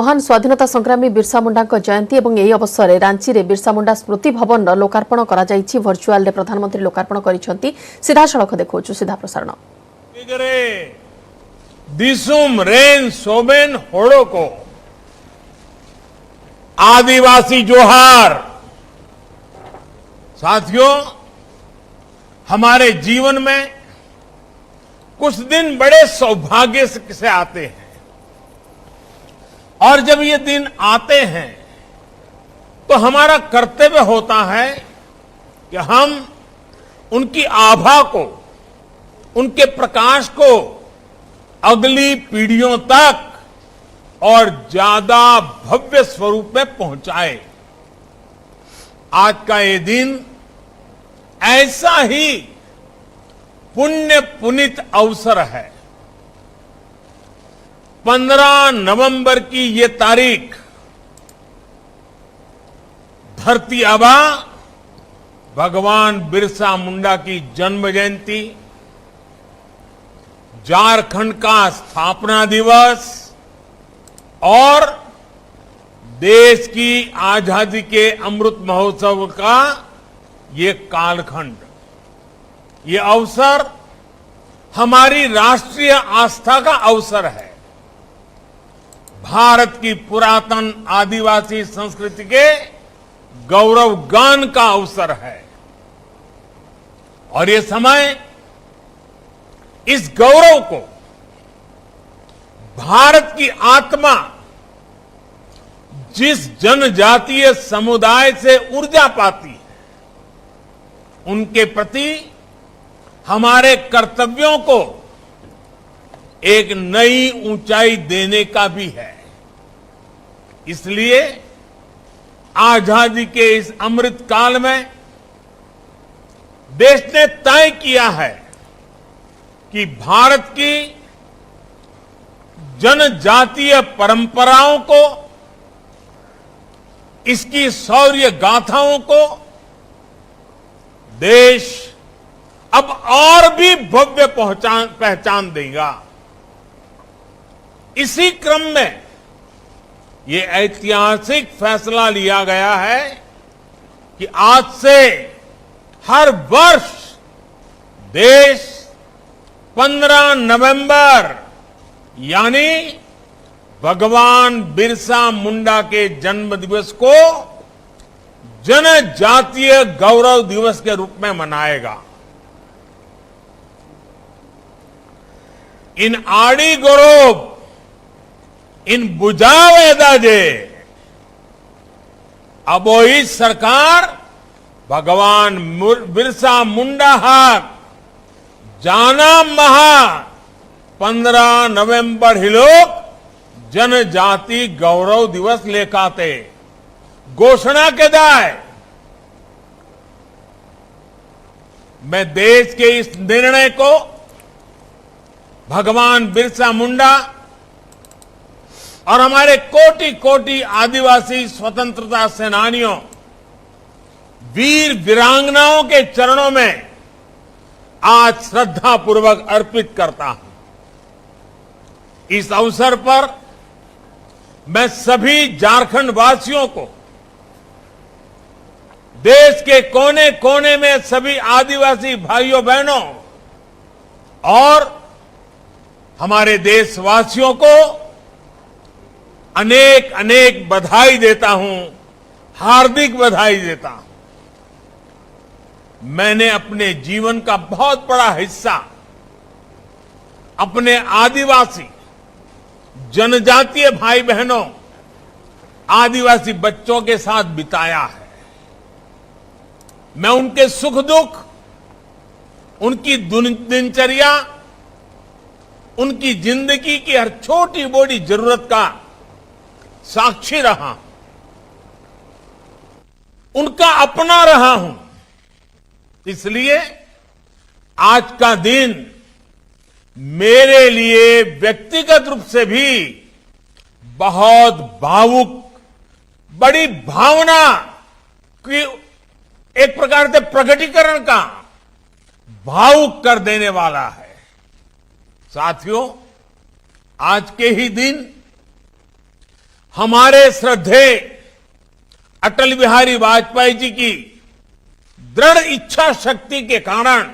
महान स्वाधीनता संग्रामी बिरसा मुंडा जयंती और यह अवसर में रांची में बिरसा मुंडा स्मृति भवन लोकार्पण भर्चुआल रे प्रधानमंत्री लोकार्पण कर सीधासख देखु सीधा प्रसारण दिसुम रेन सोबेन होड़ो को आदिवासी जोहार। साथियों, हमारे जीवन में कुछ दिन बड़े सौभाग्य से आते हैं और जब ये दिन आते हैं तो हमारा कर्तव्य होता है कि हम उनकी आभा को, उनके प्रकाश को अगली पीढ़ियों तक और ज्यादा भव्य स्वरूप में पहुंचाए। आज का ये दिन ऐसा ही पुण्य पुनीत अवसर है। 15 नवंबर की ये तारीख धरती आबा भगवान बिरसा मुंडा की जन्म जयंती, झारखंड का स्थापना दिवस और देश की आजादी के अमृत महोत्सव का ये कालखंड, ये अवसर हमारी राष्ट्रीय आस्था का अवसर है। भारत की पुरातन आदिवासी संस्कृति के गौरव गान का अवसर है और ये समय इस गौरव को भारत की आत्मा जिस जनजातीय समुदाय से ऊर्जा पाती है, उनके प्रति हमारे कर्तव्यों को एक नई ऊंचाई देने का भी है। इसलिए आजादी के इस अमृत काल में देश ने तय किया है कि भारत की जनजातीय परंपराओं को, इसकी शौर्य गाथाओं को देश अब और भी भव्य पहचान देगा। इसी क्रम में ये ऐतिहासिक फैसला लिया गया है कि आज से हर वर्ष देश 15 नवंबर यानी भगवान बिरसा मुंडा के जन्म दिवस को जनजातीय गौरव दिवस के रूप में मनाएगा। इन आड़ी गौरव इन बुझावे दाजे अबोई सरकार भगवान बिरसा मुंडा हाक जाना महा 15 नवंबर हिलोक जनजाति गौरव दिवस लेखाते घोषणा के दाय। मैं देश के इस निर्णय को भगवान बिरसा मुंडा और हमारे कोटि कोटि आदिवासी स्वतंत्रता सेनानियों, वीर वीरांगनाओं के चरणों में आज श्रद्धा पूर्वक अर्पित करता हूं। इस अवसर पर मैं सभी झारखंड वासियों को, देश के कोने कोने में सभी आदिवासी भाइयों बहनों और हमारे देशवासियों को अनेक अनेक बधाई देता हूं, हार्दिक बधाई देता हूं। मैंने अपने जीवन का बहुत बड़ा हिस्सा अपने आदिवासी जनजातीय भाई बहनों, आदिवासी बच्चों के साथ बिताया है। मैं उनके सुख दुख, उनकी दिनचर्या, उनकी जिंदगी की हर छोटी बड़ी जरूरत का साक्षी रहा, उनका अपना रहा हूं। इसलिए आज का दिन मेरे लिए व्यक्तिगत रूप से भी बहुत भावुक, बड़ी भावना की एक प्रकार से प्रकटीकरण का भावुक कर देने वाला है। साथियों, आज के ही दिन हमारे श्रद्धेय अटल बिहारी वाजपेयी जी की दृढ़ इच्छा शक्ति के कारण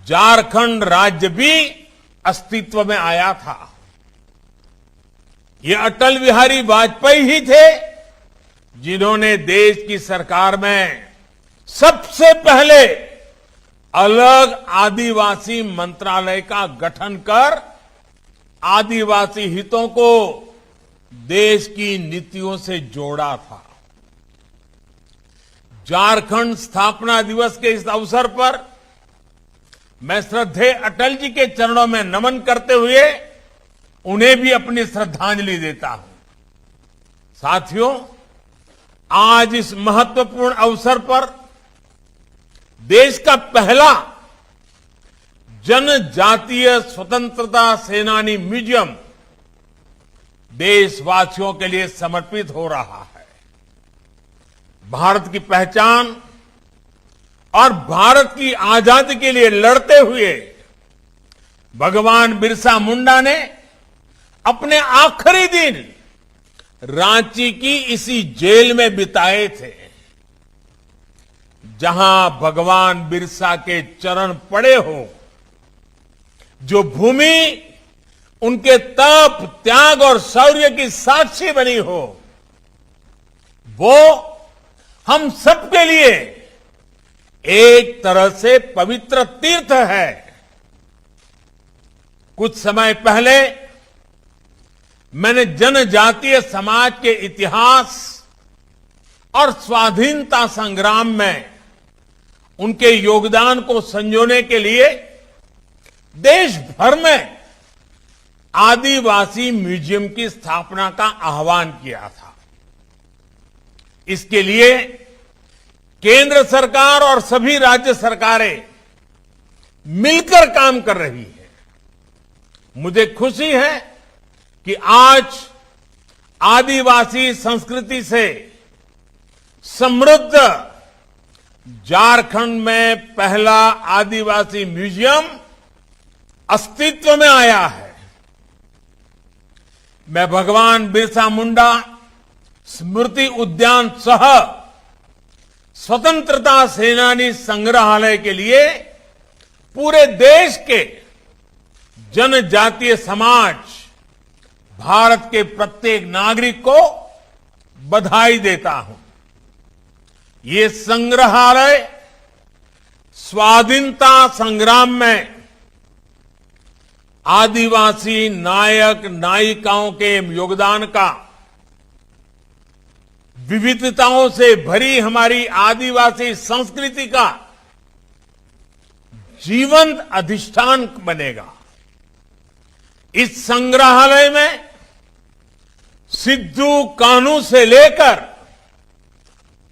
झारखंड राज्य भी अस्तित्व में आया था। ये अटल बिहारी वाजपेयी ही थे जिन्होंने देश की सरकार में सबसे पहले अलग आदिवासी मंत्रालय का गठन कर आदिवासी हितों को देश की नीतियों से जोड़ा था। झारखंड स्थापना दिवस के इस अवसर पर मैं श्रद्धेय अटल जी के चरणों में नमन करते हुए उन्हें भी अपनी श्रद्धांजलि देता हूं। साथियों, आज इस महत्वपूर्ण अवसर पर देश का पहला जनजातीय स्वतंत्रता सेनानी म्यूजियम देशवासियों के लिए समर्पित हो रहा है। भारत की पहचान और भारत की आजादी के लिए लड़ते हुए भगवान बिरसा मुंडा ने अपने आखिरी दिन रांची की इसी जेल में बिताए थे, जहां भगवान बिरसा के चरण पड़े हो, जो भूमि उनके तप, त्याग और शौर्य की साक्षी बनी हो, वो हम सबके लिए एक तरह से पवित्र तीर्थ है। कुछ समय पहले मैंने जनजातीय समाज के इतिहास और स्वाधीनता संग्राम में उनके योगदान को संजोने के लिए देश भर में आदिवासी म्यूजियम की स्थापना का आह्वान किया था। इसके लिए केंद्र सरकार और सभी राज्य सरकारें मिलकर काम कर रही है। मुझे खुशी है कि आज आदिवासी संस्कृति से समृद्ध झारखंड में पहला आदिवासी म्यूजियम अस्तित्व में आया है। मैं भगवान बिरसा मुंडा स्मृति उद्यान सह स्वतंत्रता सेनानी संग्रहालय के लिए पूरे देश के जनजातीय समाज, भारत के प्रत्येक नागरिक को बधाई देता हूं। ये संग्रहालय स्वाधीनता संग्राम में आदिवासी नायक नायिकाओं के योगदान का, विविधताओं से भरी हमारी आदिवासी संस्कृति का जीवंत अधिष्ठान बनेगा। इस संग्रहालय में सिद्धू कान्हू से लेकर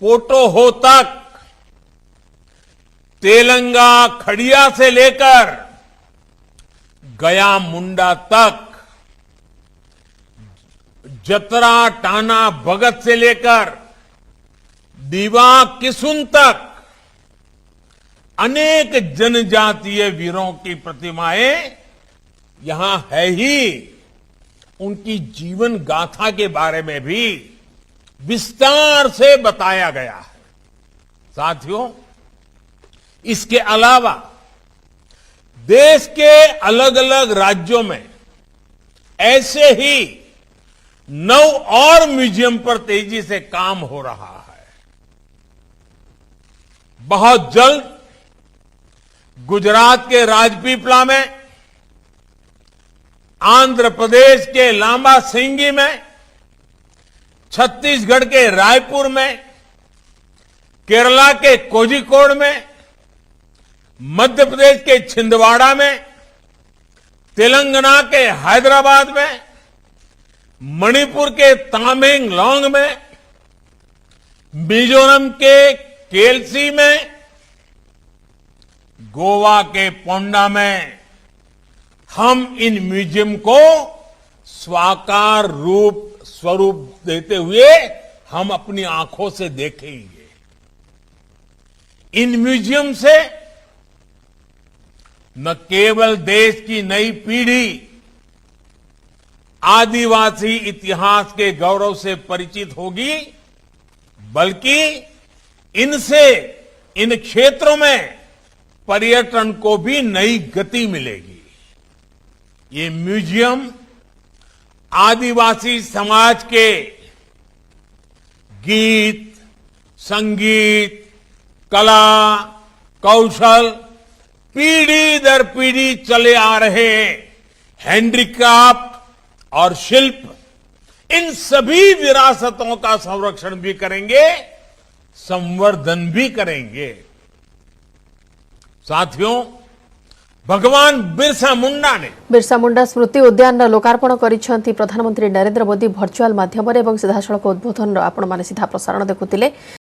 पोटोहो तक, तेलंगा खड़िया से लेकर गया मुंडा तक, जतरा टाना भगत से लेकर दीवा किसुन तक अनेक जनजातीय वीरों की प्रतिमाएं यहां है ही। उनकी जीवन गाथा के बारे में भी विस्तार से बताया गया है। साथियों, इसके अलावा देश के अलग अलग राज्यों में ऐसे ही 9 और म्यूजियम पर तेजी से काम हो रहा है। बहुत जल्द गुजरात के राजपीपला में, आंध्र प्रदेश के लांबा सिंगी में, छत्तीसगढ़ के रायपुर में, केरला के कोझिकोड में, मध्य प्रदेश के छिंदवाड़ा में, तेलंगाना के हैदराबाद में, मणिपुर के तामेंगलोंग में, मिजोरम के केलसी में, गोवा के पोंडा में हम इन म्यूजियम को साकार स्वरूप देते हुए हम अपनी आंखों से देखेंगे। इन म्यूजियम से न केवल देश की नई पीढ़ी आदिवासी इतिहास के गौरव से परिचित होगी, बल्कि इनसे इन क्षेत्रों में पर्यटन को भी नई गति मिलेगी। ये म्यूजियम आदिवासी समाज के गीत, संगीत, कला, कौशल, पीढ़ी दर पीढ़ी चले आ रहे हैंडीक्राफ्ट और शिल्प, इन सभी विरासतों का संरक्षण भी करेंगे, संवर्धन भी करेंगे। साथियों, भगवान बिरसा मुंडा ने बिरसा मुंडा स्मृति उद्यान लोकार्पण करिसेंती प्रधानमंत्री नरेंद्र मोदी भर्चुआल माध्यम रे एवं सीधासळख उद्बोधन आपण माने सीधा प्रसारण देखुतिले।